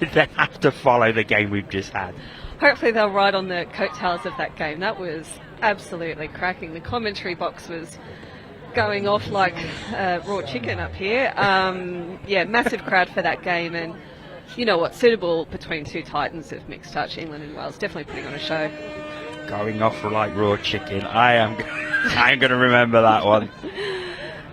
They have to follow the game we've just had. Hopefully they'll ride on the coattails of that game. That was absolutely cracking. The commentary box was going off like raw chicken up here. Yeah, massive crowd for that game, and you know what, suitable between two titans of mixed touch, England and Wales, definitely putting on a show. Going off like raw chicken. I'm going to remember that one.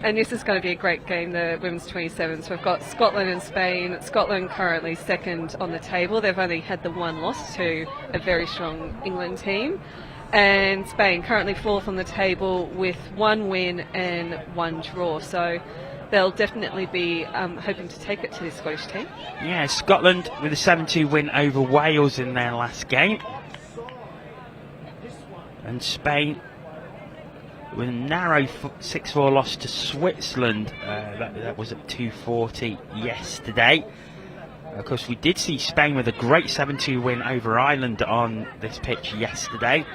And this is going to be a great game, the women's 27s. We've got Scotland and Spain. Scotland currently second on the table. They've only had the one loss to a very strong England team. And Spain currently fourth on the table with one win and one draw. So they'll definitely be hoping to take it to this Scottish team. Yeah, Scotland with a 7-2 win over Wales in their last game. And Spain with a narrow 6-4 loss to Switzerland. That was at 2:40 yesterday. Of course, we did see Spain with a great 7-2 win over Ireland on this pitch yesterday.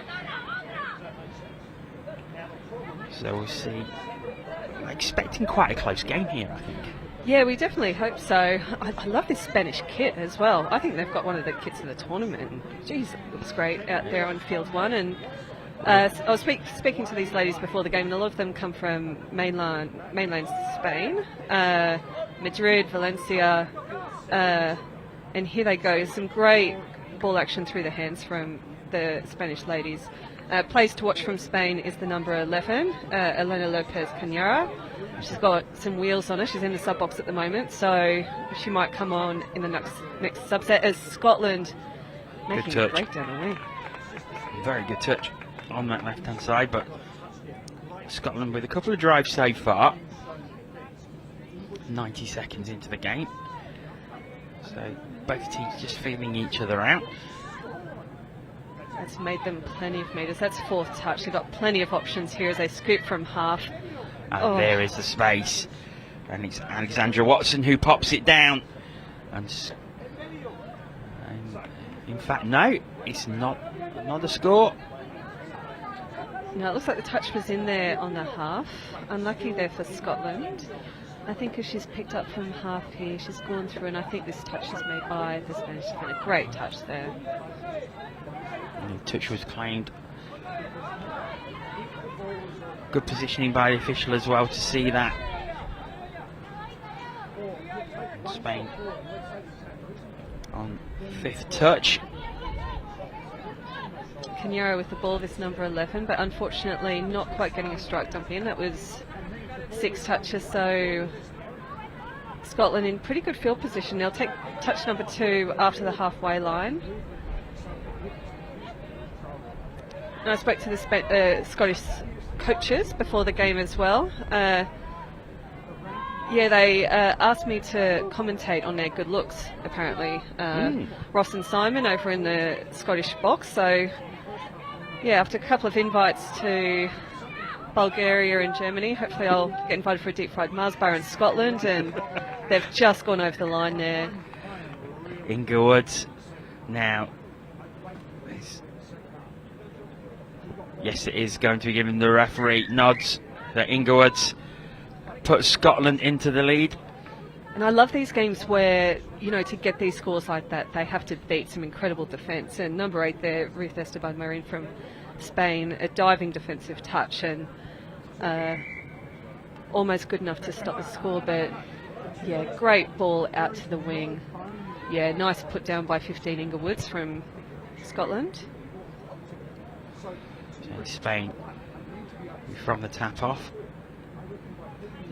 So we'll see. I'm expecting quite a close game here, I think. Yeah, we definitely hope so. I love this Spanish kit as well. I think they've got one of the kits of the tournament. Jeez, it looks great out there on field one. And I was speaking to these ladies before the game, and a lot of them come from mainland Spain, Madrid, Valencia, and here they go. Some great ball action through the hands from the Spanish ladies. Plays to watch from Spain is the number 11, Elena Lopez Cañara. She's got some wheels on her. She's in the sub box at the moment, so she might come on in the next subset. As Scotland making a break down the wing. Very good touch on that left hand side, but Scotland with a couple of drives so far. 90 seconds into the game, so both teams just feeling each other out. That's made them plenty of metres. That's fourth touch. They've got plenty of options here as they scoop from half. And there is the space, and it's Alexandra Watson who pops it down. And in fact, no, it's not a score. No, it looks like the touch was in there on the half. Unlucky there for Scotland. I think as she's picked up from half here, she's gone through, and I think this touch is made by the Spanish defender. Great touch there. And the touch was claimed. Good positioning by the official as well to see that. Spain on fifth touch. Cañara with the ball, this number 11, but unfortunately not quite getting a strike dump in. That was 6 touches, so Scotland in pretty good field position. They'll take touch number 2 after the halfway line. And I spoke to the Scottish coaches before the game as well. Yeah, they asked me to commentate on their good looks, apparently. Ross and Simon over in the Scottish box, so yeah, after a couple of invites to Bulgaria and Germany, hopefully I'll get invited for a deep fried Mars bar in Scotland, and they've just gone over the line there. Inglewood now. Yes, it is going to be given. The referee nods that Inglewood put Scotland into the lead. And I love these games where, you know, to get these scores like that, they have to beat some incredible defence. And number 8 there, Ruth Esteban Marin from Spain, a diving defensive touch and almost good enough to stop the score. But yeah, great ball out to the wing. Yeah, nice put down by 15 Inglewoods from Scotland. Spain from the tap off.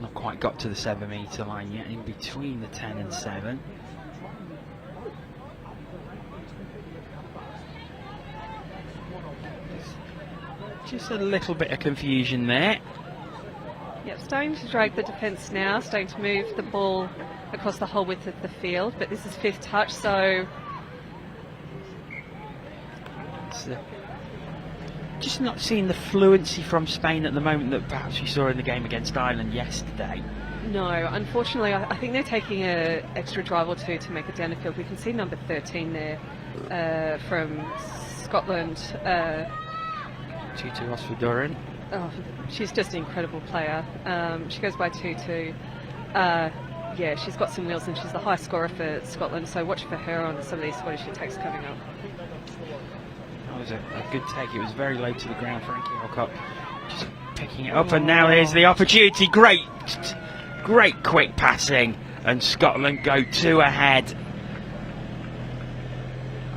Not quite got to the 7 metre line yet, in between the 10 and 7. Just a little bit of confusion there. Yep, starting to drag the defence now, starting to move the ball across the whole width of the field, but this is 5th touch, so just not seeing the fluency from Spain at the moment that perhaps we saw in the game against Ireland yesterday. No, unfortunately, I think they're taking an extra drive or two to make it down the field. We can see number 13 there from Scotland. Tutu Osfer-Duran. Oh, she's just an incredible player. She goes by Tutu. yeah, she's got some wheels and she's the high scorer for Scotland, so watch for her on some of these Scottish attacks coming up. That was a good take. It was very low to the ground. Frankie Alcott just picking it up, and now here's the opportunity. Great quick passing, and Scotland go 2 ahead.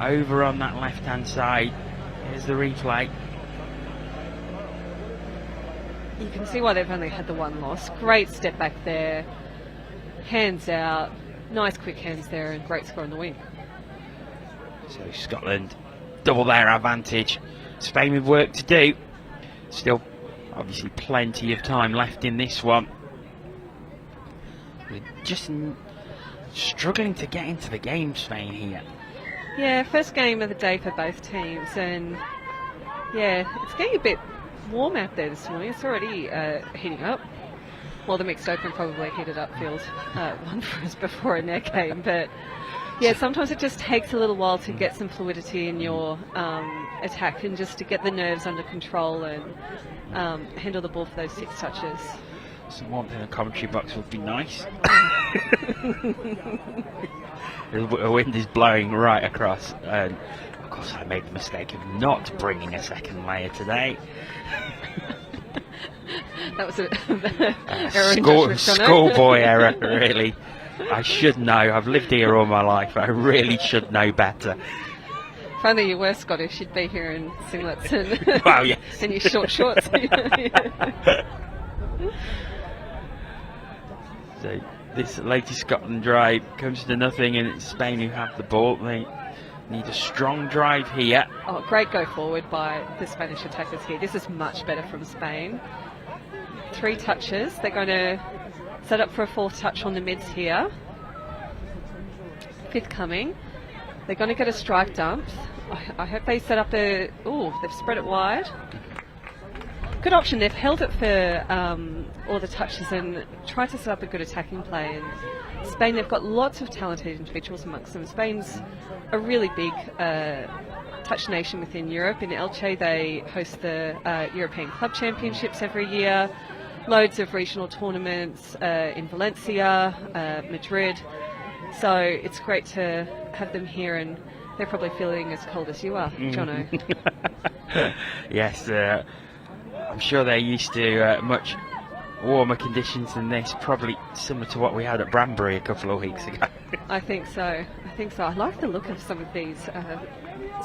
Over on that left-hand side. Here's the replay. You can see why they've only had the one loss. Great step back there. Hands out. Nice quick hands there, and great score on the wing. So Scotland double their advantage. Spain with work to do. Still, obviously, plenty of time left in this one. We're just struggling to get into the game, Spain, here. Yeah, first game of the day for both teams, and yeah, it's getting a bit warm out there this morning. It's already heating up. Well, the mixed open probably heated up field one for us before in their game, but yeah, sometimes it just takes a little while to get some fluidity in your attack and just to get the nerves under control and handle the ball for those 6 touches. Some warmth in the commentary box would be nice. The wind is blowing right across, and of course I made the mistake of not bringing a second layer today. That was a schoolboy error, really. I should know. I've lived here all my life. I really should know better. If only you were Scottish, you'd be here in singlets and, well, yes. and your short shorts. So this latest Scotland drive comes to nothing, and it's Spain who have the ball. They need a strong drive here. Oh, great go forward by the Spanish attackers here. This is much better from Spain. 3 touches. They're going to set up for a 4th touch on the mids here. 5th coming. They're going to get a strike dump. I hope they set up a... Oh, they've spread it wide. Good option. They've held it for all the touches and tried to set up a good attacking play. And Spain, they've got lots of talented individuals amongst them. Spain's a really big touch nation within Europe. In Elche, they host the European Club Championships every year. Loads of regional tournaments in Valencia, Madrid. So it's great to have them here, and they're probably feeling as cold as you are, Jono. Yes, I'm sure they're used to much warmer conditions than this, probably similar to what we had at Branbury a couple of weeks ago. I think so. I like the look of some of these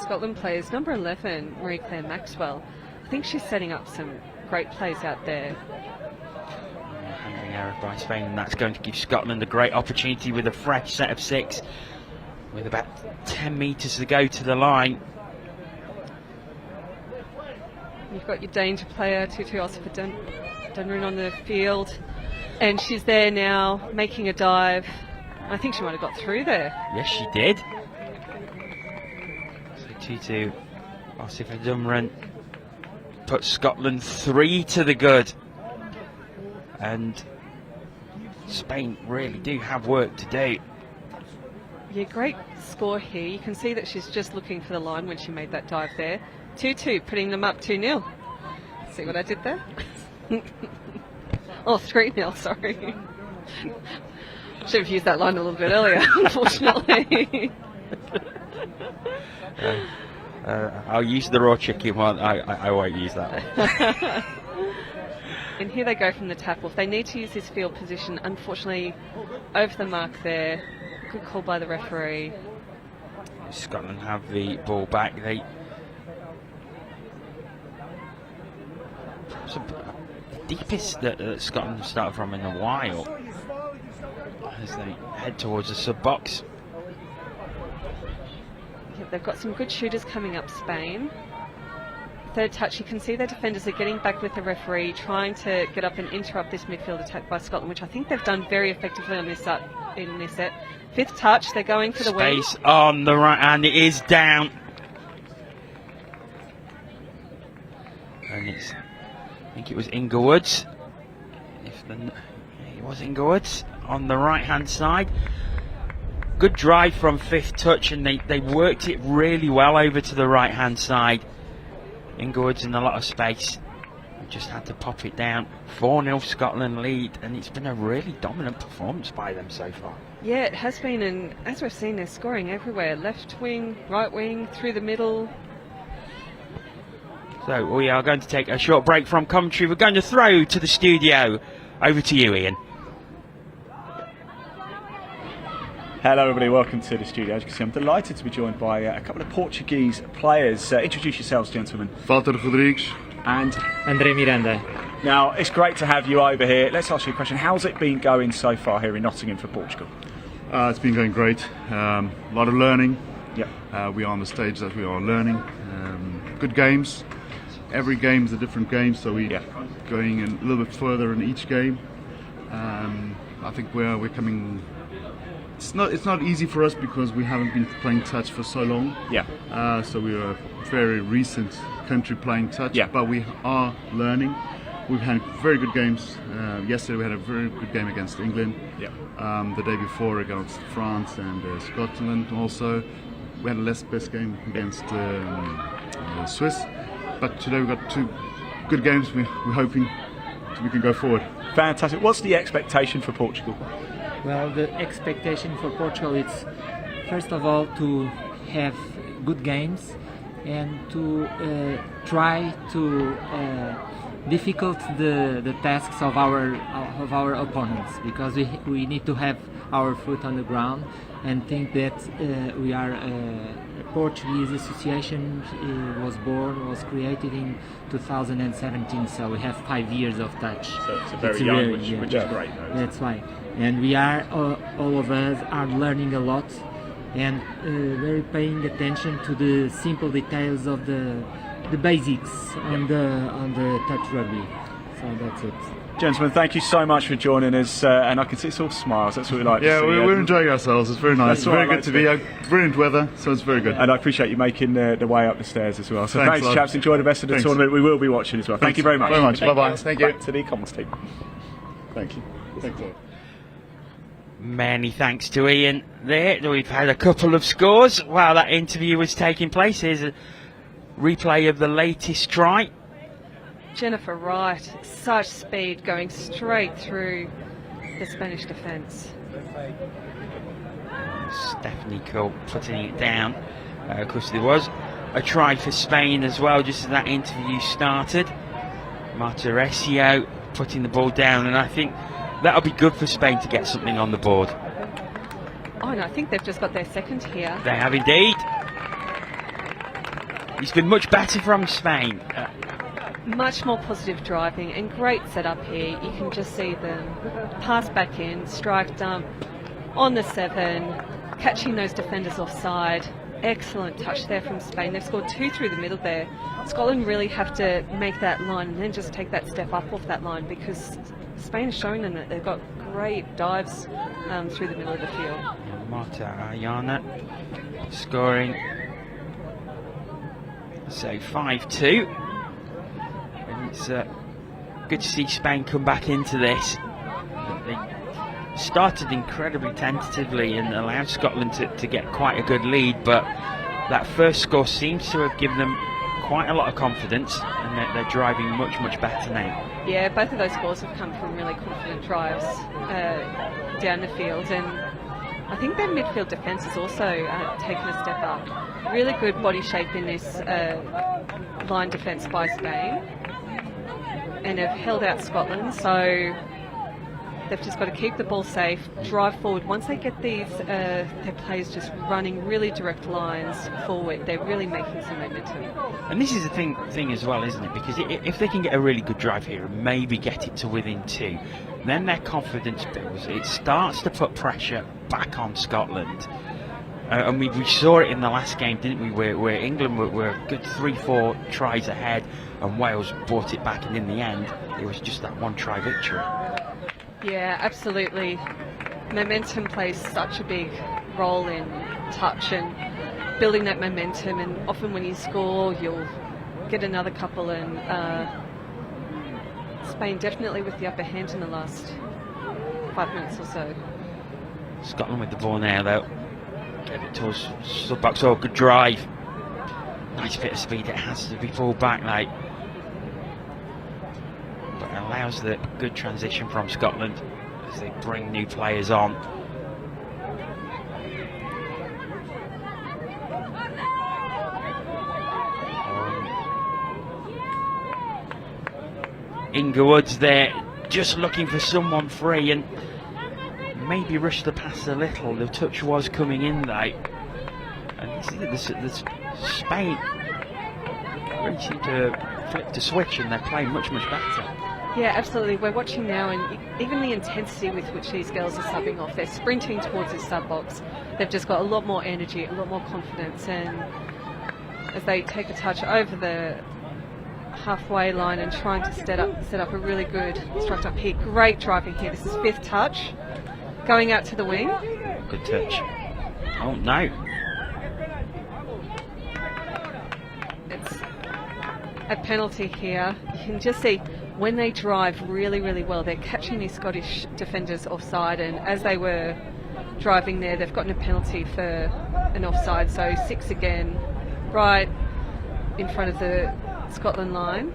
Scotland players. Number 11, Marie-Claire Maxwell. I think she's setting up some great plays out there. Handling error by Spain, and that's going to give Scotland a great opportunity with a fresh set of 6 with about 10 metres to go to the line. You've got your danger player, Tutu Osifer Dunrun on the field, and she's there now making a dive. I think she might have got through there. Yes, she did. So Tutu Osifer Dunrun put Scotland 3 to the good, and Spain really do have work to do. Yeah, great score here. You can see that she's just looking for the line when she made that dive there. 2-2, putting them up 2-0. See what I did there? Oh, 3-0, sorry. Should have used that line a little bit earlier, unfortunately. I'll use the raw chicken one. I won't use that one. And here they go from the tap-off. They need to use this field position. Unfortunately, over the mark there. Good call by the referee. Scotland have the ball back. The deepest that Scotland have started from in a while as they head towards the sub-box. Yeah, they've got some good shooters coming up, Spain. 3rd touch, you can see their defenders are getting back with the referee, trying to get up and interrupt this midfield attack by Scotland, which I think they've done very effectively on this set. 5th touch, they're going for the wing. Space on the right hand, it is down. And it's, I think it was Inglewood's. It was Inglewood's on the right hand side. Good drive from 5th touch, and they worked it really well over to the right hand side. Inglewood's in a lot of space. just had to pop it down. 4-0 Scotland lead, and it's been a really dominant performance by them so far. Yeah, it has been, and as we've seen, they're scoring everywhere. Left wing, right wing, through the middle. So we are going to take a short break from commentary. We're going to throw to the studio. Over to you, Ian. Hello everybody, welcome to the studio. As you can see, I'm delighted to be joined by a couple of Portuguese players. Introduce yourselves, gentlemen. Walter Rodrigues and André Miranda. Now, it's great to have you over here. Let's ask you a question. How's it been going so far here in Nottingham for Portugal? It's been going great. A lot of learning. Yeah. We are on the stage that we are learning. Good games. Every game is a different game, so we're going a little bit further in each game. I think we're coming. It's not easy for us because we haven't been playing touch for so long. Yeah. So we are a very recent country playing touch. Yeah. But we are learning. We've had very good games. Yesterday we had a very good game against England. Yeah. The day before against France and Scotland also. We had a less best game against Swiss. But today we've got 2 good games. We're hoping we can go forward. Fantastic. What's the expectation for Portugal? Well, the expectation for Portugal is first of all to have good games and to try to difficult the tasks of our opponents, because we need to have our foot on the ground and think that we are a Portuguese association was created in 2017, so we have 5 years of touch. So it's a very young, which is great. Though. That's why, and we are all of us are learning a lot and very paying attention to the simple details of the basics on the touch rugby. So that's it. Gentlemen, thank you so much for joining us, and I can see it's all smiles. That's what we like to see. We're enjoying ourselves. It's very nice. That's Very what I good to like be. Brilliant weather, so it's very good. And I appreciate you making the way up the stairs as well. So Thanks thanks, a lot. chaps. Enjoy the rest of the tournament. We will be watching as well. Thank you very much. Bye-bye. Thank you. Back to the comments team. Thank you. Thanks a lot. Many thanks to Ian there. We've had a couple of scores while that interview was taking place. Here's a replay of the latest try. Jennifer Wright, such speed going straight through the Spanish defence. Stephanie Cole putting it down. Of course, there was a try for Spain as well, just as that interview started. Marta Recio putting the ball down, and I think that'll be good for Spain to get something on the board. Oh, and I think they've just got their second here. They have indeed. It's been much better from Spain. Much more positive driving and great setup here. You can just see them pass back in, strike dump on the 7, catching those defenders offside. Excellent touch there from Spain. They've scored 2 through the middle there. Scotland really have to make that line and then just take that step up off that line, because Spain has shown them that they've got great dives through the middle of the field. Marta Ayana scoring. So 5-2. And it's good to see Spain come back into this. They started incredibly tentatively and allowed Scotland to get quite a good lead, but that first score seems to have given them quite a lot of confidence, and they're driving much better now. Yeah, both of those scores have come from really confident drives down the field, and I think their midfield defence has also taken a step up. Really good body shape in this line defence by Spain, and have held out Scotland, so they've just got to keep the ball safe, drive forward. Once they get these their players just running really direct lines forward, they're really making some momentum. And this is the thing as well, isn't it? Because if they can get a really good drive here and maybe get it to within 2, then their confidence builds. It starts to put pressure back on Scotland. And we saw it in the last game, didn't we, where England were a good 3-4 tries ahead and Wales brought it back, and in the end it was just that 1 try victory. Yeah, absolutely. Momentum plays such a big role in touch and building that momentum, and often when you score you'll get another couple, and Spain definitely with the upper hand in the last 5 minutes or so. Scotland with the ball now though. Get it towards sub-box. Oh, good drive. Nice bit of speed. It has to be pulled back like. allows the good transition from Scotland as they bring new players on. Inglewood's there, just looking for someone free, and maybe rushed the pass a little. The touch was coming in though, and you see that Spain really seem to flip the switch, and they're playing much better. Yeah, absolutely. We're watching now, and even the intensity with which these girls are subbing off, they're sprinting towards the sub box. They've just got a lot more energy, a lot more confidence, and as they take a touch over the halfway line and trying to set up a really good struct up here. Great driving here. This is 5th touch. Going out to the wing. Good touch. Oh no. It's a penalty here. You can just see when they drive really well, they're catching these Scottish defenders offside, and as they were driving there, they've gotten a penalty for an offside. So 6 again, right in front of the Scotland line.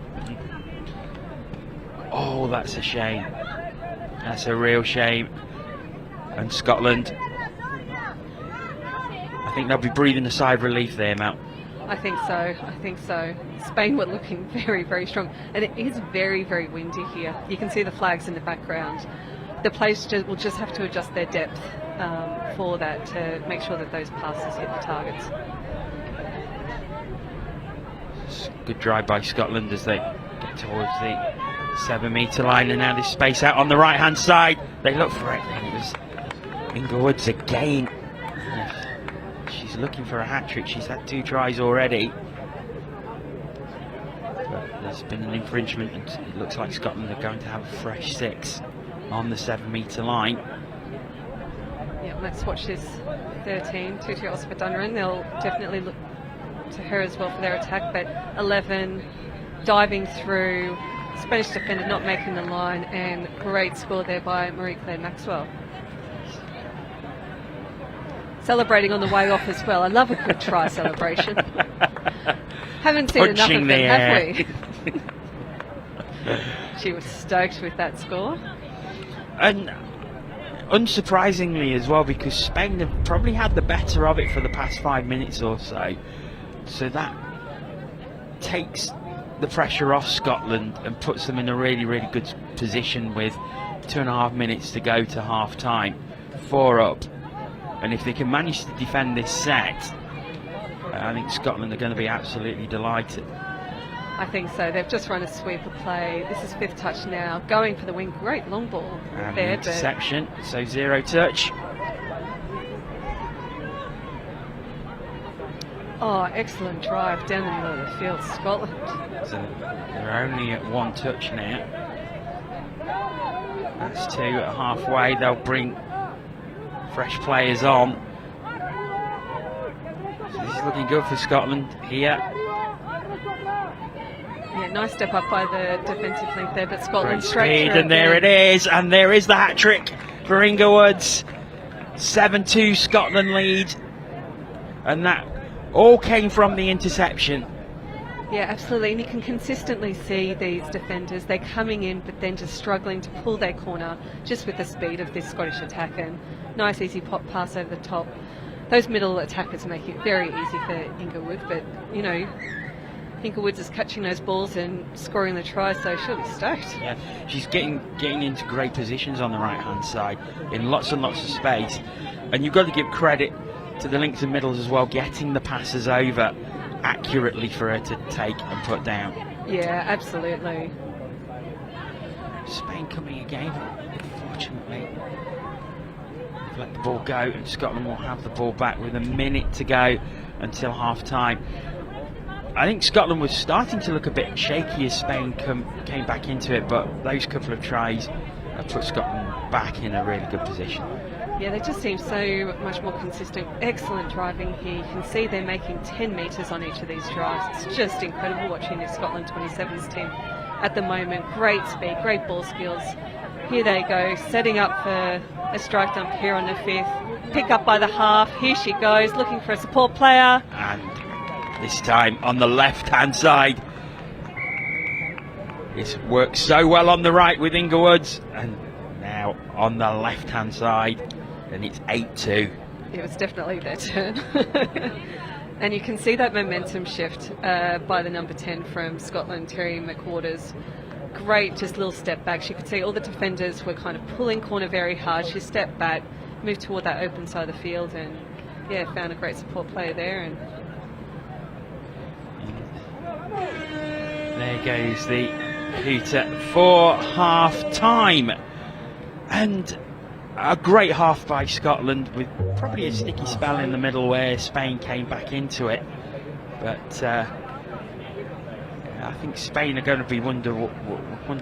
Oh, that's a shame. That's a real shame. And Scotland, I think they'll be breathing a sigh of relief there, Mel. I think so. Spain were looking very strong, and it is very windy here. You can see the flags in the background. The players will just have to adjust their depth for that to make sure that those passes hit the targets. Good drive by Scotland as they get towards the 7-metre line, and now this space out on the right hand side. They look for it, and it was Inglewood's again. She's looking for a hat-trick. She's had 2 tries already, but there's been an infringement, and it looks like Scotland are going to have a fresh 6 on the 7-metre line. Yeah, let's watch this 13, 2-2 also for Dunran. They'll definitely look to her as well for their attack, but 11 diving through, Spanish defender not making the line, and great score there by Marie-Claire Maxwell. Celebrating on the way off as well. I love a good try celebration. Haven't seen enough of them, have we? She was stoked with that score. And unsurprisingly as well, because Spain have probably had the better of it for the past 5 minutes or so. So that takes the pressure off Scotland and puts them in a really good position with 2.5 minutes to go to half time. 4 up. And if they can manage to defend this set, I think Scotland are going to be absolutely delighted. I think so. They've just run a sweeper play. This is 5th touch now. Going for the wing. Great long ball And there. interception, so 0 touch. Oh, excellent drive down the middle of the field, Scotland. So they're only at 1 touch now. That's 2 at halfway. They'll bring fresh players on. So this is looking good for Scotland here. Yeah, nice step up by the defensive link there, but Scotland Great straight speed, through and there it is, and there is the hat-trick for Inglewood's. 7-2 Scotland lead, and that all came from the interception. Yeah, absolutely, and you can consistently see these defenders, they're coming in but then just struggling to pull their corner just with the speed of this Scottish attack, and nice easy pop pass over the top. Those middle attackers make it very easy for Inglewood, but you know, Inglewood's is catching those balls and scoring the tries, so she'll be stoked. Yeah, she's getting into great positions on the right hand side in lots and lots of space, and you've got to give credit to the links and middles as well, getting the passes over accurately for her to take and put down. Yeah, absolutely. Spain coming again, unfortunately. Let the ball go, and Scotland will have the ball back with a minute to go until half time. I think Scotland was starting to look a bit shaky as Spain came back into it, but those couple of tries have put Scotland back in a really good position. Yeah, they just seem so much more consistent. Excellent driving here. You can see they're making 10 metres on each of these drives. It's just incredible watching this Scotland 27s team at the moment. Great speed, great ball skills. Here they go, setting up for a strike dump here on the 5th. Pick up by the half. Here she goes, looking for a support player. And this time on the left-hand side. It's worked so well on the right with Ingerwoods, and now on the left-hand side, and it's 8-2. It was definitely their turn. And you can see that momentum shift by the number 10 from Scotland, Terry McWaters. Great, just little step back. You could see all the defenders were kind of pulling corner very hard. She stepped back, moved toward that open side of the field, and yeah, found a great support player there. And there goes the hooter for half-time. And a great half by Scotland, with probably a sticky spell in the middle where Spain came back into it. But I think Spain are going to be wonder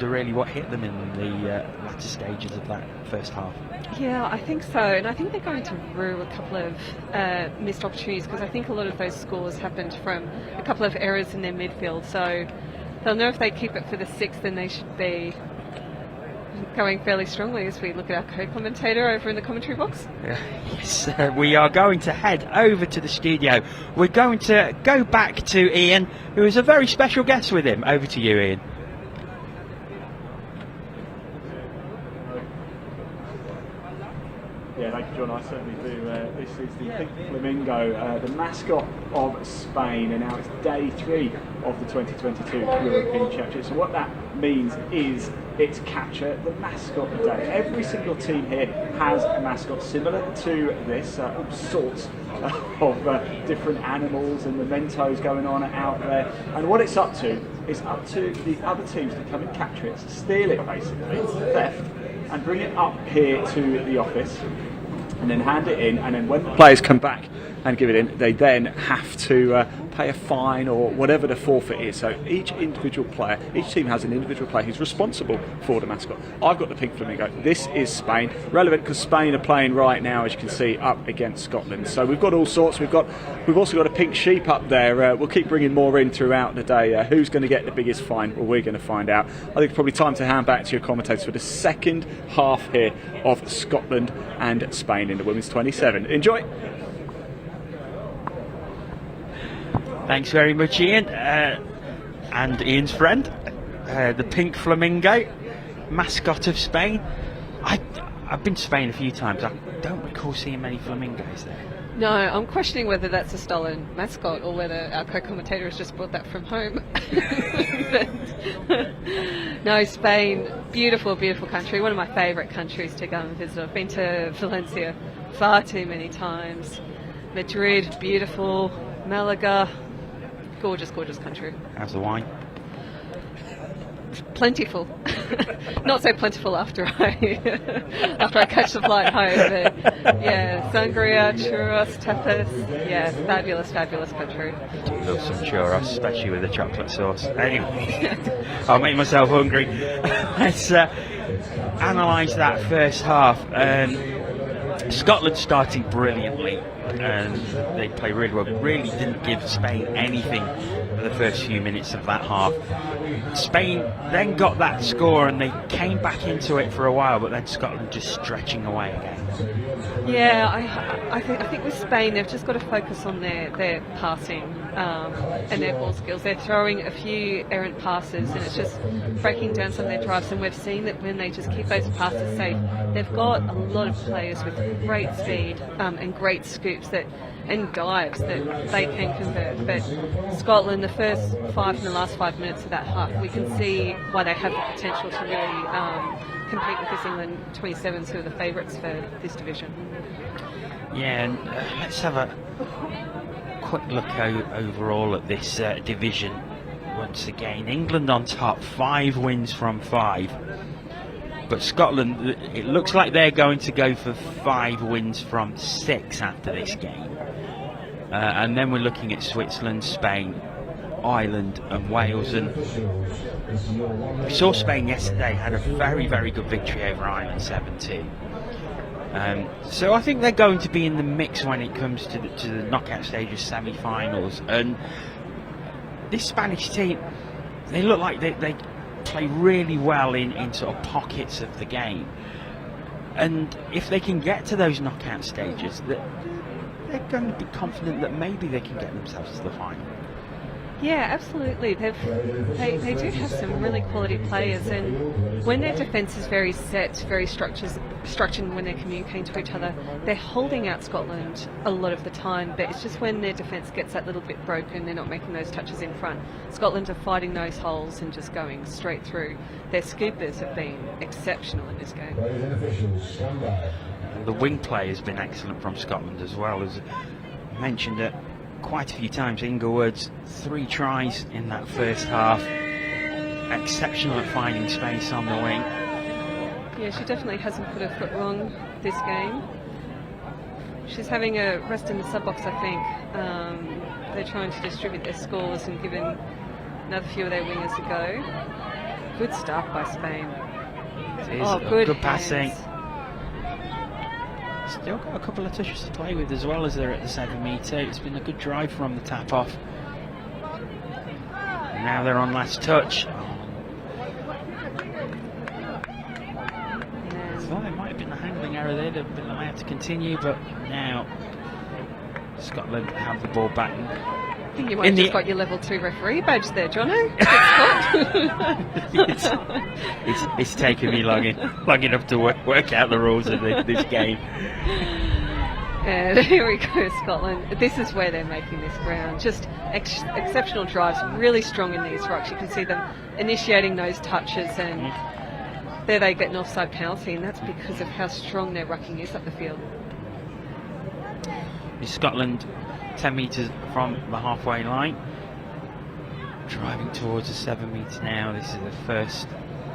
really what hit them in the latter stages of that first half. yeah, I think so. And I think they're going to rue a couple of missed opportunities, because I think a lot of those scores happened from a couple of errors in their midfield. So they'll know if they keep it for the 6th, then they should be going fairly strongly as we look at our co-commentator over in the commentary box. Yes, we are going to head over to the studio. We're going to go back to Ian, who is a very special guest with him. Over to you, Ian. Yeah, thank you, John. I certainly do. This is the Pink Flamingo, the mascot of Spain, and now it's day 3 of the 2022 European Championship. So what that means is it's Catcher the Mascot Day. Every single team here has a mascot similar to this, all sorts of different animals and mementos going on out there. And what it's up to is up to the other teams to come and capture it, steal it basically, theft, and bring it up here to the office, and then hand it in, and then when the players come back and give it in, they then have to pay a fine or whatever the forfeit is. So each individual player, each team has an individual player who's responsible for the mascot. I've got the Pink Flamingo. This is Spain. Relevant because Spain are playing right now, as you can see, up against Scotland. So we've got all sorts. We've also got a pink sheep up there. We'll keep bringing more in throughout the day. Who's going to get the biggest fine? Well, we're going to find out. I think it's probably time to hand back to your commentators for the second half here of Scotland and Spain in the Women's 27. Enjoy. Thanks very much, Ian. And Ian's friend, the Pink Flamingo, mascot of Spain. I've been to Spain a few times. I don't recall seeing many flamingos there. No, I'm questioning whether that's a stolen mascot or whether our co-commentator has just brought that from home. No, Spain, beautiful, beautiful country. One of my favourite countries to go and visit. I've been to Valencia far too many times. Madrid, beautiful. Malaga, gorgeous, gorgeous country. How's the wine? Plentiful. Not so plentiful after I catch the flight home. But yeah, sangria, churros, tapas. Yeah, fabulous, fabulous country. I do love some churros, especially with the chocolate sauce. Anyway, I'll make myself hungry. Let's analyse that first half. Scotland starting brilliantly, and they play really well. Really didn't give Spain anything for the first few minutes of that half. Spain then got that score and they came back into it for a while, but then Scotland just stretching away again. Yeah, I think with Spain they've just got to focus on their passing and their ball skills. They're throwing a few errant passes and it's just breaking down some of their drives, and we've seen that when they just keep those passes safe, they've got a lot of players with great speed and great scoops and dives that they can convert. But Scotland, the first 5 and the last 5 minutes of that half, we can see why they have the potential to really compete with this England 27s, who are the favourites for this division. Yeah, and let's have a quick look overall at this division once again. England on top, 5 wins from 5. But Scotland, it looks like they're going to go for 5 wins from 6 after this game. And then we're looking at Switzerland, Spain, Ireland and Wales. And we saw Spain yesterday had a very, very good victory over Ireland, 7-2. So I think they're going to be in the mix when it comes to the knockout stages, semi-finals. And this Spanish team, they look like they play really well in sort of pockets of the game. And if they can get to those knockout stages, they're going to be confident that maybe they can get themselves to the final. Yeah, absolutely. They do have some really quality players, and when their defence is very set, very structured, when they're communicating to each other, they're holding out Scotland a lot of the time. But it's just when their defence gets that little bit broken, they're not making those touches in front. Scotland are fighting those holes and just going straight through. Their scoopers have been exceptional in this game. And the wing play has been excellent from Scotland as well, as mentioned it quite a few times. Inglewood's 3 tries in that first half, exceptional at finding space on the wing. Yeah, she definitely hasn't put her foot wrong this game. She's having a rest in the sub box, I think. They're trying to distribute their scores and giving another few of their wingers a go. Good start by Spain. It is good passing. Still got a couple of touches to play with as well as they're at the 7 metre. It's been a good drive from the tap off. And now they're on last touch. I thought it might have been a handling error there. They might have to continue, but now Scotland have the ball back. I think you might have just got your level 2 referee badge there, Jono. It's taken me long enough to work out the rules of this game. And here we go, Scotland. This is where they're making this ground. Just exceptional drives, really strong in these rucks. You can see them initiating those touches, and there they get an offside penalty, and that's because of how strong their rucking is up the field. Is Scotland 10 metres from the halfway line, driving towards the 7 metre now. This is the first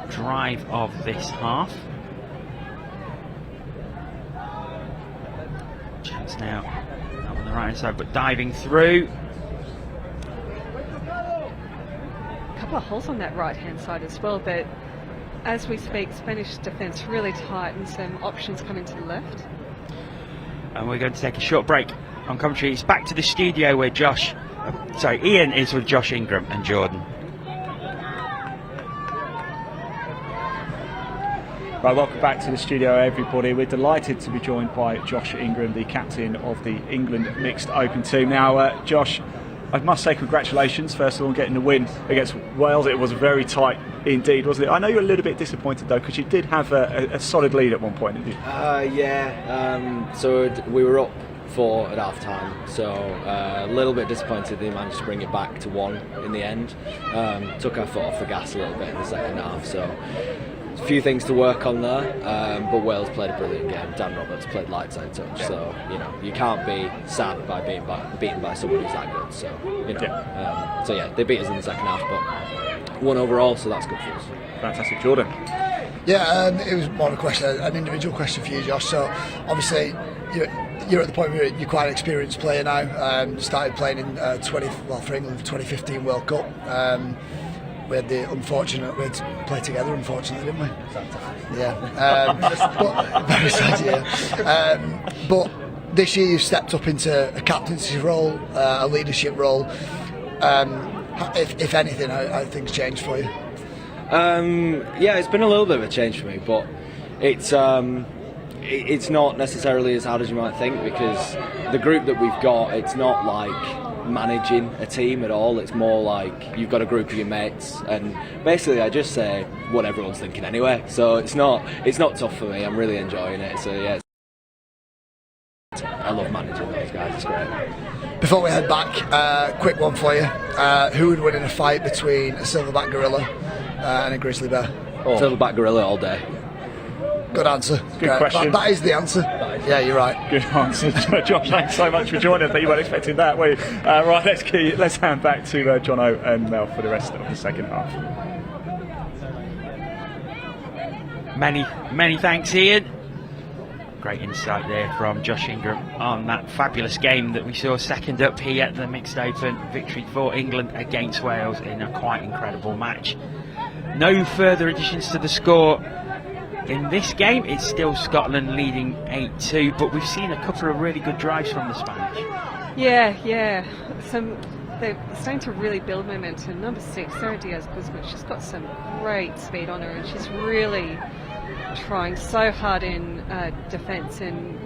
drive of this half. Chance now on the right hand side, but diving through. A couple of holes on that right hand side as well, but as we speak, Spanish defence really tight and some options coming to the left. And we're going to take a short break on commentary. It's back to the studio where Ian is with Josh Ingram and Jordan. Right, welcome back to the studio, everybody. We're delighted to be joined by Josh Ingram, the captain of the England Mixed Open team. Now, Josh, I must say congratulations, first of all, on getting the win against Wales. It was very tight indeed, wasn't it? I know you're a little bit disappointed, though, because you did have a solid lead at one point, didn't you? So we were up 4 at half time, so a little bit disappointed they managed to bring it back to 1 in the end. Took our foot off the gas a little bit in the second half, so a few things to work on there, but Wales played a brilliant game. Dan Roberts played light side touch, so you can't be sad by being beaten by someone who's that good. So they beat us in the second half, but 1 overall, so that's good for us. Fantastic. Jordan? Yeah, it was more of a question, an individual question for you, Josh. So obviously you're at the point where you're quite an experienced player now. Started playing in for England 2015 World Cup. We had the unfortunate, we had to play together, unfortunately, didn't we? Yeah. But, very sad, yeah. But this year you've stepped up into a captaincy role, a leadership role. If anything, how things changed for you? It's been a little bit of a change for me, but it's not necessarily as hard as you might think, because the group that we've got, it's not like managing a team at all. It's more like you've got a group of your mates, and basically I just say what everyone's thinking anyway, so it's not tough for me. I'm really enjoying it, so yeah, I love managing those guys. It's great. Before we head back, quick one for you. Who would win in a fight between a silverback gorilla and a grizzly bear? Silverback gorilla all day. Good answer. Good question. That is the answer. Yeah, you're right. Good answer. Josh, thanks so much for joining us, but you weren't expecting that, were you? Right, let's hand back to Jono and Mel for the rest of the second half. Many thanks, Ian. Great insight there from Josh Ingram on that fabulous game that we saw second up here at the Mixed Open. Victory for England against Wales in a quite incredible match. No further additions to the score in this game. It's still Scotland leading 8-2, but we've seen a couple of really good drives from the Spanish. Yeah. They're starting to really build momentum. Number 6, Sarah Diaz-Guzman, she's got some great speed on her, and she's really trying so hard in defence and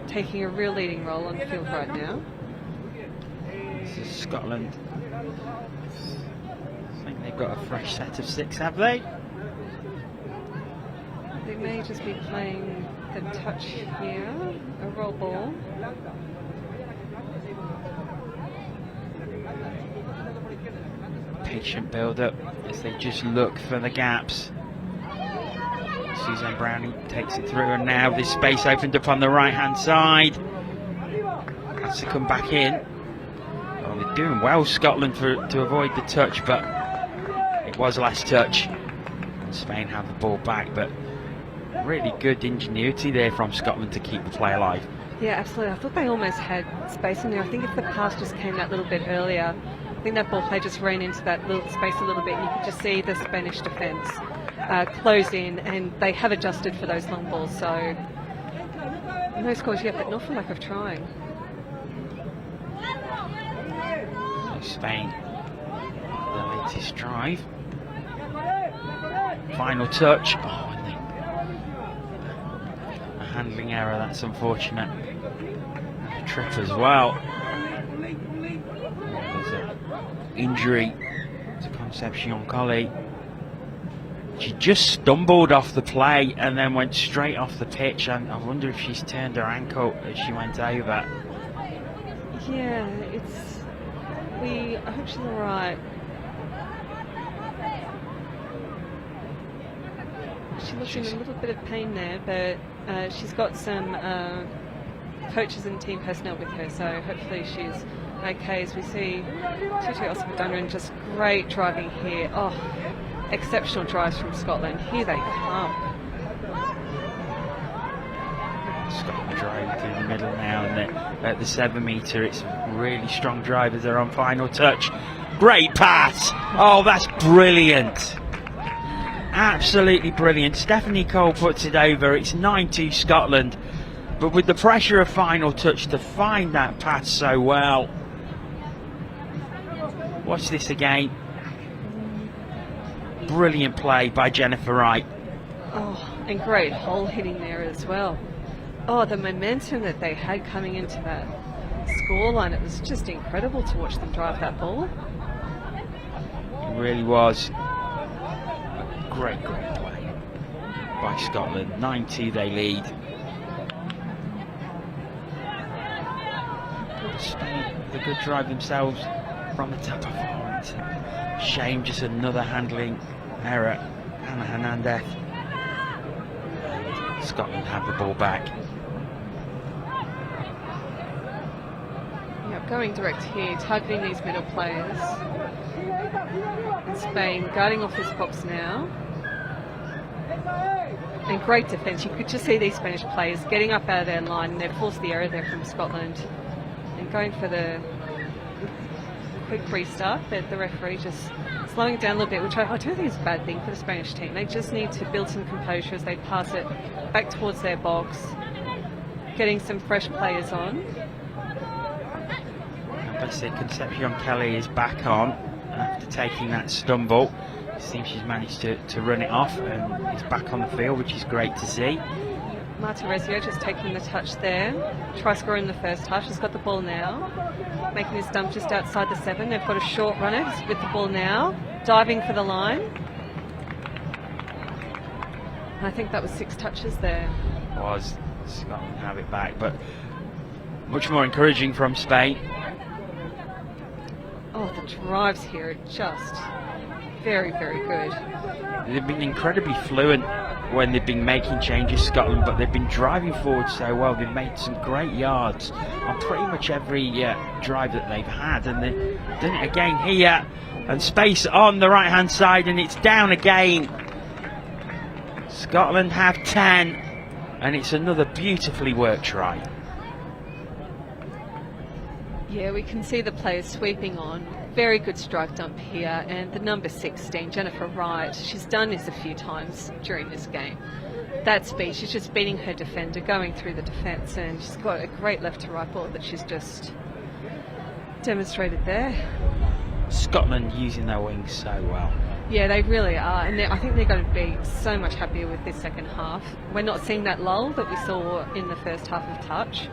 taking a real leading role on the field right now. This is Scotland. I think they've got a fresh set of 6, have they? They may just be playing the touch here, a roll ball. Patient build-up as they just look for the gaps. Suzanne Browning takes it through, and now this space opened up on the right-hand side. Has to come back in. Oh, they're doing well, Scotland, to avoid the touch, but it was last touch. And Spain have the ball back, but really good ingenuity there from Scotland to keep the play alive. Yeah, absolutely. I thought they almost had space in there. I think if the pass just came that little bit earlier, I think that ball play just ran into that little space a little bit, and you could just see the Spanish defence close in, and they have adjusted for those long balls. So no scores yet, but not for lack of trying. Spain, the latest drive. Final touch. Oh, and a handling error, that's unfortunate. A trip as well. There's an injury to Concepcion Colley. She just stumbled off the play and then went straight off the pitch, and I wonder if she's turned her ankle as she went over. Yeah, I hope she's alright. She looks in a little bit of pain there, but she's got some coaches and team personnel with her, so hopefully she's okay. As we see Tutu Osman-Dunran, just great driving here. Oh, exceptional drives from Scotland. Here they come. Scotland driving through the middle now, and at the 7 metre, it's really strong drivers. They're on final touch. Great pass! Oh, that's brilliant! Absolutely brilliant. Stephanie Cole puts it over. It's 9-2 Scotland, but with the pressure of final touch to find that pass so well. Watch this again. Brilliant play by Jennifer Wright. Oh, and great hole hitting there as well. Oh, the momentum that they had coming into that scoreline, it was just incredible to watch them drive that ball. It really was. A great play by Scotland. 9-2 they lead. Spain, the good drive themselves from the top of forward. Shame, just another handling error. Anna Hernandez. Scotland have the ball back. Going direct here, targeting these middle players. And Spain guarding off this box now. And great defence. You could just see these Spanish players getting up out of their line, and they've forced the error there from Scotland. And going for the quick restart, but the referee just slowing it down a little bit, which I don't think is a bad thing for the Spanish team. They just need to build some composure as they pass it back towards their box, getting some fresh players on. Concepcion Kelly is back on after taking that stumble. It seems she's managed to run it off and is back on the field, which is great to see. Marta Rezio just taking the touch there. Try scoring in the first half. She's got the ball now. Making this dump just outside the 7. They've got a short runner with the ball now. Diving for the line. I think that was 6 touches there. Was Scotland have it back, but much more encouraging from Spain. Oh, the drives here are just very, very good. They've been incredibly fluent when they've been making changes, Scotland, but they've been driving forward so well. They've made some great yards on pretty much every drive that they've had, and they've done it again here. And space on the right-hand side, and it's down again. Scotland have 10, and it's another beautifully worked try. Yeah, we can see the players sweeping on. Very good strike dump here, and the number 16, Jennifer Wright, she's done this a few times during this game. That speed, she's just beating her defender, going through the defence, and she's got a great left to right ball that she's just demonstrated there. Scotland using their wings so well. Yeah, they really are, and I think they're going to be so much happier with this second half. We're not seeing that lull that we saw in the first half of touch.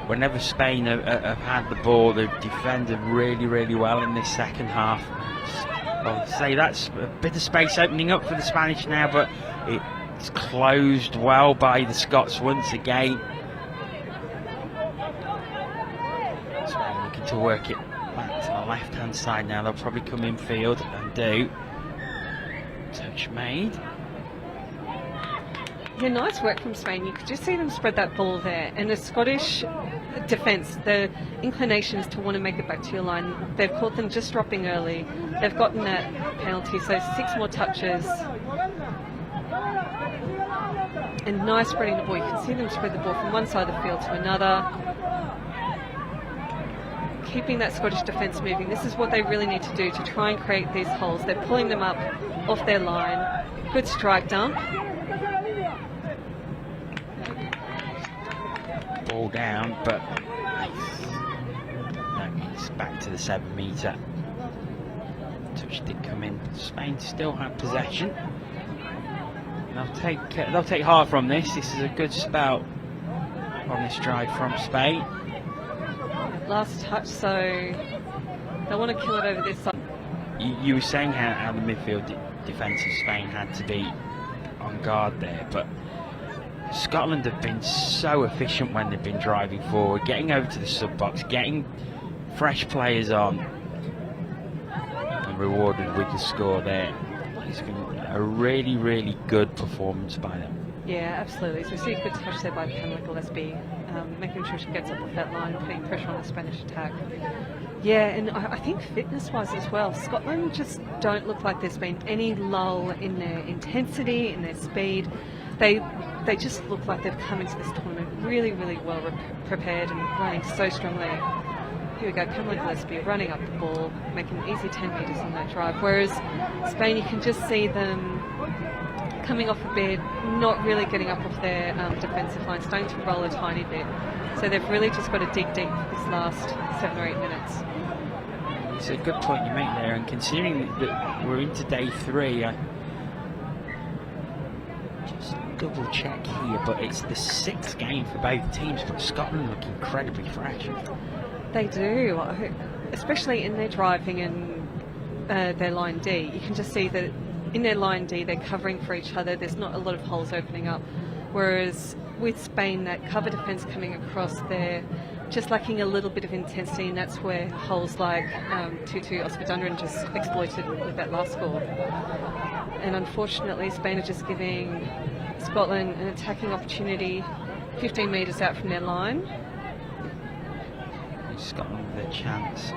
whenever Spain have had the ball, they've defended really well in this second half. I'll say that's a bit of space opening up for the Spanish now, but it's closed well by the Scots once again. Spain looking to work it back to the left-hand side now. They'll probably come in field and do. Touch made. Yeah, nice work from Spain. You could just see them spread that ball there. And the Scottish defence, the inclination is to want to make it back to your line. They've caught them just dropping early. They've gotten that penalty, so 6 more touches. And nice spreading the ball. You can see them spread the ball from one side of the field to another. Keeping that Scottish defence moving. This is what they really need to do to try and create these holes. They're pulling them up off their line. Good strike dump. Ball down, but it's back to the 7 metre. Touch did come in. Spain still have possession. They'll take heart from this. This is a good spell on this drive from Spain. Last touch, so they want to kill it over this side. You were saying how the midfield defence of Spain had to be on guard there, but Scotland have been so efficient when they've been driving forward, getting over to the sub-box, getting fresh players on, and rewarded with the score there. It's been a really good performance by them. Yeah, absolutely. So we see a good touch there by Pamela Gillespie, making sure she gets up off that line, putting pressure on the Spanish attack. Yeah, and I think fitness-wise as well, Scotland just don't look like there's been any lull in their intensity, in their speed. They just look like they've come into this tournament really well prepared and running so strongly. Here we go, Pamela Gillespie running up the ball, making an easy 10 metres on that drive. Whereas Spain, you can just see them coming off a bit, not really getting up off their defensive line, starting to roll a tiny bit. So they've really just got to dig deep for this last 7 or 8 minutes. It's a good point you make there, and considering that we're into day 3, I just double check here, but it's the 6th game for both teams, but Scotland look incredibly fresh. They do, especially in their driving and their line D. You can just see that in their line D, they're covering for each other. There's not a lot of holes opening up. Whereas with Spain, that cover defence coming across, they're just lacking a little bit of intensity, and that's where holes like 2-2 Ospedunderen just exploited with that last score. And unfortunately, Spain are just giving Scotland an attacking opportunity 15 metres out from their line. Scotland with a chance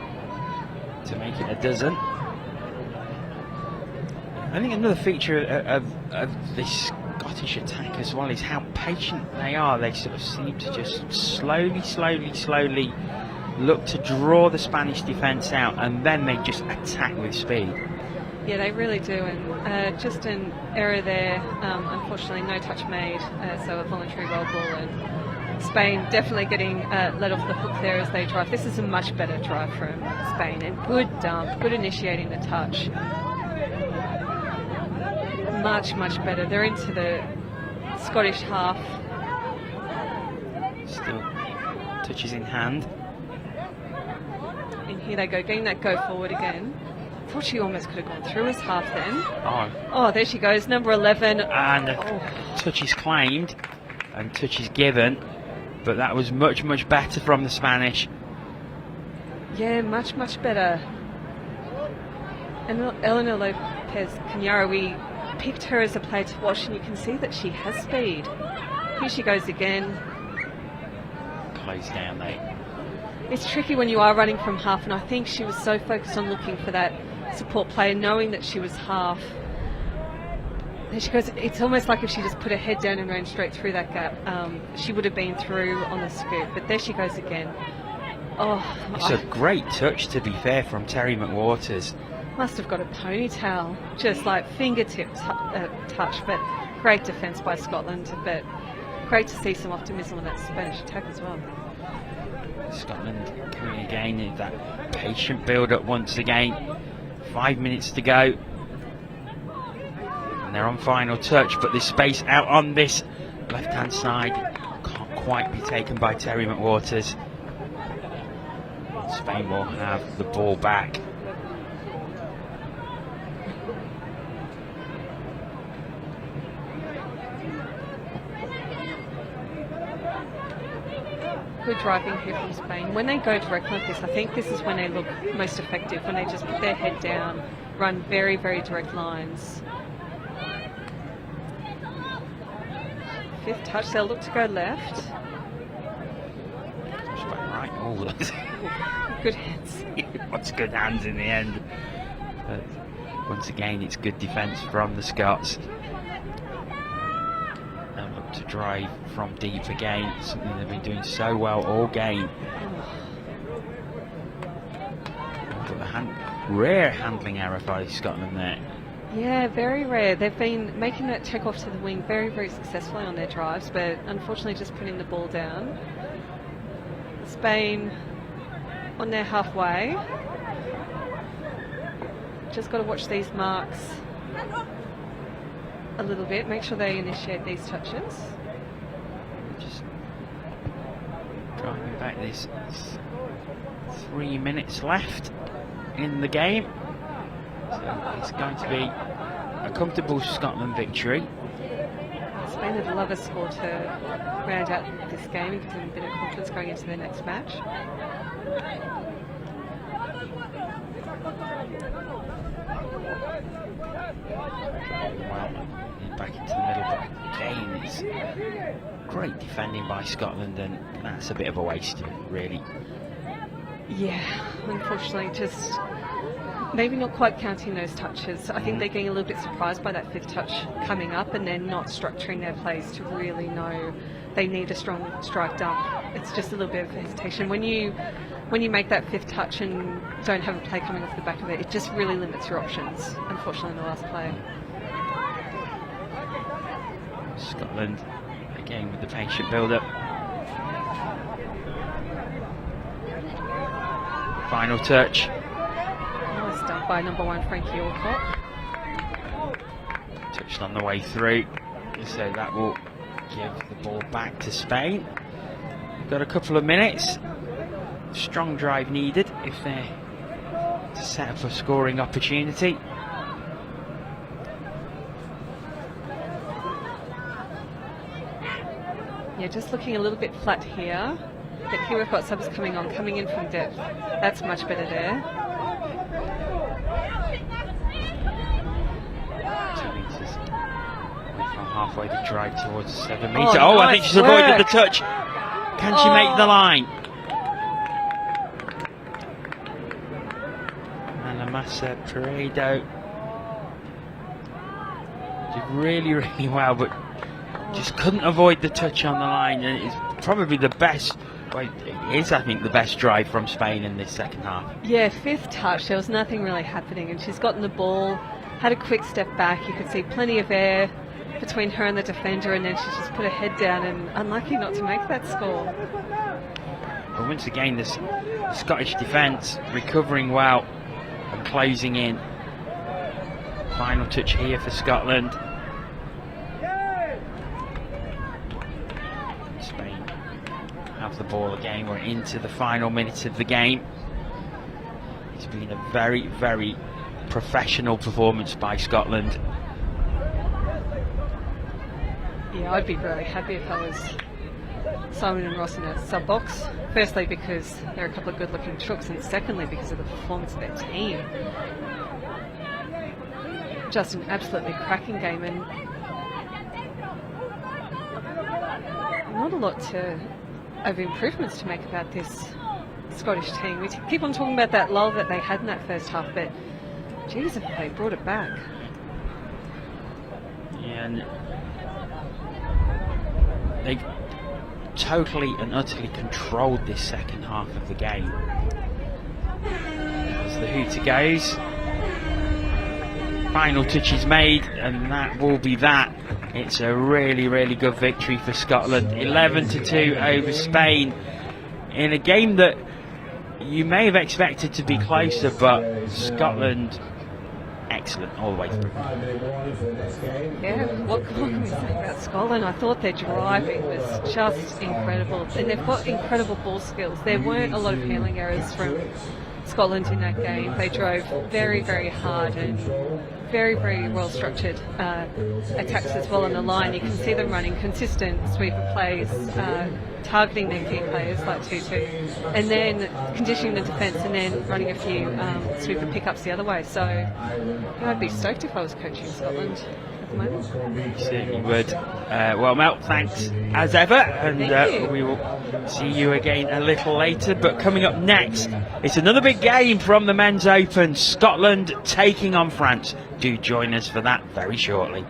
to make it a dozen. I think another feature of this Scottish attack as well is how patient they are. They sort of seem to just slowly look to draw the Spanish defence out, and then they just attack with speed. Yeah, they really do, and just an error there. Unfortunately, no touch made, so a voluntary roll ball, and Spain definitely getting let off the hook there as they drive. This is a much better drive from Spain, and good dump, good initiating the touch. Much better. They're into the Scottish half. Still touches in hand. And here they go, getting that go forward again. Thought she almost could have gone through his half then. Oh, there she goes, number 11. And touch is claimed and touch is given, but that was much better from the Spanish. Yeah, much better. And Eleanor Lopez Cañara, we picked her as a player to watch, and you can see that she has speed. Here she goes again. Close down there. It's tricky when you are running from half, and I think she was so focused on looking for that support player, knowing that she was half. There she goes. It's almost like if she just put her head down and ran straight through that gap, she would have been through on the scoop. But there she goes again. It's a great touch, to be fair, from Terry McWaters. Must have got a ponytail, just like fingertip touch, but great defence by Scotland, but great to see some optimism on that Spanish attack as well. Scotland coming again in that patient build-up once again. 5 minutes to go. And they're on final touch, but there's space out on this left-hand side. Can't quite be taken by Terry McWaters. Spain will have the ball back. Good driving here from Spain. When they go direct like this, I think this is when they look most effective, when they just put their head down, run very, very direct lines. Fifth touch, they'll look to go left. Spain right. Oh, Good hands. what's good hands in the end. But once again, it's good defence from the Scots. And look to drive from deep again, something they've been doing so well all game. But the rare handling error by Scotland there. Yeah, very rare. They've been making that check off to the wing very, very successfully on their drives, but unfortunately just putting the ball down. Spain on their halfway. Just got to watch these marks a little bit, make sure they initiate these touches. Just driving back, there's 3 minutes left in the game. So it's going to be a comfortable Scotland victory. Spain would love a score to round out this game and give them a bit of confidence going into their next match. Well, back into the middle, but again, it's great defending by Scotland, and that's a bit of a waste, really. Yeah, unfortunately, just maybe not quite counting those touches. I think they're getting a little bit surprised by that fifth touch coming up, and then not structuring their plays to really know they need a strong strike dump. It's just a little bit of hesitation. When you make that fifth touch and don't have a play coming off the back of it, it just really limits your options, unfortunately, in the last play. Scotland, again with the patient build-up. Final touch. Nice done by number 1, Frankie Alcott. Touched on the way through, so that will give the ball back to Spain. Got a couple of minutes. Strong drive needed if they're to set up a scoring opportunity. Yeah, just looking a little bit flat here. But here we've got subs coming in from depth. That's much better there. 2 meters away from halfway to drive towards 7 metre. Oh, I think nice she's avoided work. the touch. Can she make the line? And Amasa Peredo did really, really well, but just couldn't avoid the touch on the line, and it's probably the best. Well, it is, I think, the best drive from Spain in this second half. Yeah, fifth touch, there was nothing really happening, and she's gotten the ball, had a quick step back. You could see plenty of air between her and the defender, and then she just put her head down, and unlucky not to make that score. But once again, the Scottish defence recovering well and closing in. Final touch here for Scotland. Spain have the ball again. We're into the final minutes of the game. It's been a very, very professional performance by Scotland. Yeah, I'd be very happy if I was Simon and Ross in a sub box. Firstly, because they're a couple of good-looking troops, and secondly, because of the performance of their team. Just an absolutely cracking game, and not a lot of improvements to make about this Scottish team. We keep on talking about that lull that they had in that first half, but geez, if they brought it back. Yeah, and they've totally and utterly controlled this second half of the game. As the hooter goes, final touch is made, and that will be that. It's a really, really good victory for Scotland. 11-2 over Spain in a game that you may have expected to be closer, but Scotland excellent all the way through. Yeah, what can we say about Scotland? I thought their driving was just incredible, and they've got incredible ball skills. There weren't a lot of handling errors from Scotland in that game. They drove very, very hard and very, very well structured attacks as well on the line. You can see them running consistent sweeper plays, targeting their key players like Tutu, and then conditioning the defence, and then running a few sweeper pickups the other way. So I'd be stoked if I was coaching Scotland at the moment. Certainly would. Well, Mel, thanks as ever, and we will see you again a little later. But coming up next, it's another big game from the Men's Open. Scotland taking on France. Do join us for that very shortly.